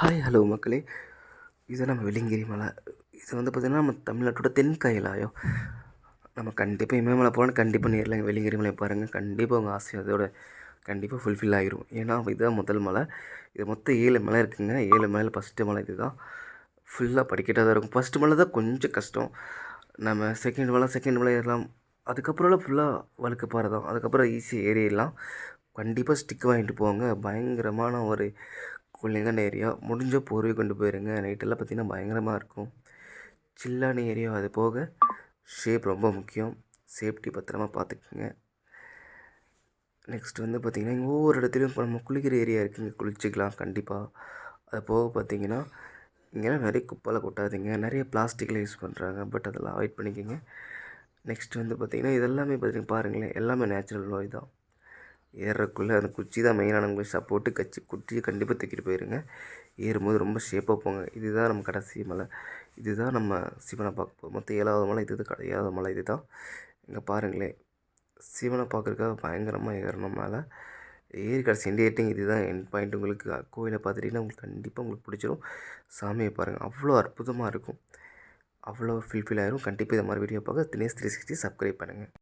Hi hello மக்களே! இது நம்ம வெள்ளியங்கிரி மலை. இது வந்து பார்த்திங்கன்னா, நம்ம தமிழ்நாட்டோட தென் கைலாயம். நம்ம கண்டிப்பாக இமயமலை போனால் கண்டிப்பாக நேரில் வெள்ளியங்கிரி மலையை பாருங்கள். கண்டிப்பாக உங்கள் ஆசை அதோட கண்டிப்பாக ஃபுல்ஃபில் ஆகிரும். ஏன்னா இதுதான் முதல் மலை. இது மொத்தம் 7 மலை இருக்குதுங்க. 7 மலையில் ஃபஸ்ட்டு மலை இதுதான். ஃபுல்லாக படிக்கட்டாக தான் இருக்கும். ஃபஸ்ட்டு மலை தான் கொஞ்சம் கஷ்டம். நம்ம செகண்ட் மலை ஏறலாம். அதுக்கப்புறம்லாம் ஃபுல்லாக வழுக்க பாறை தான். அதுக்கப்புறம் ஈஸியாக ஏறிடலாம். கண்டிப்பாக ஸ்டிக் வாங்கிட்டு போங்க. பயங்கரமான ஒரு கூலிங்கான ஏரியா. முடிஞ்ச போர்வை கொண்டு போயிருங்க. நைட்டெல்லாம் பார்த்திங்கன்னா பயங்கரமாக இருக்கும். சில்லான ஏரியா. அது போக ஷேப் ரொம்ப முக்கியம். சேஃப்டி பத்திரமா பார்த்துக்குங்க. நெக்ஸ்ட் வந்து பார்த்திங்கன்னா, இங்கே ஒவ்வொரு இடத்துலையும் இப்போ நம்ம குளிக்கிற ஏரியா இருக்குது. இங்கே குளிச்சிக்கலாம் கண்டிப்பாக. அது போக பார்த்திங்கன்னா, இங்கெல்லாம் நிறைய குப்பைலாம் கொட்டாதீங்க. நிறைய பிளாஸ்டிக்லாம் யூஸ் பண்ணுறாங்க. பட் அதெல்லாம் அவாய்ட் பண்ணிக்கோங்க. நெக்ஸ்ட் வந்து பார்த்திங்கன்னா, இதெல்லாமே பார்த்திங்கன்னா பாருங்களேன், எல்லாமே நேச்சுரல் வாய் தான். ஏறுறக்குள்ளே அந்த குச்சி தான் மெயினான உங்களுக்கு சப்போர்ட்டு. குச்சியை கண்டிப்பாக தூக்கிட்டு போயிருங்க. ஏறும்போது ரொம்ப ஷேப்பாக போங்க. இதுதான் நம்ம கடைசி மலை. இதுதான் நம்ம சிவனை பார்க்க போகிறோம். மொத்தம் 7வது மலை இது. 7வது மலை இது தான். இங்கே பாருங்களேன், சிவனை பார்க்குறதுக்காக பயங்கரமாக ஏறணும் மேலே. ஏறி கடைசி எண்டிங் இது தான் எண்ட் பாயிண்ட். உங்களுக்கு கோயிலை பார்த்துட்டிங்கன்னா உங்களுக்கு கண்டிப்பாக உங்களுக்கு பிடிச்சிரும். சாமியை பாருங்கள், அவ்வளோ அற்புதமாக இருக்கும். அவ்வளோ ஃபுல்ஃபில் ஆயிரும். கண்டிப்பாக இது மாதிரி வீடியோ பார்க்க தினேஷ் 360 சப்ஸ்கிரைப் பண்ணுங்கள்.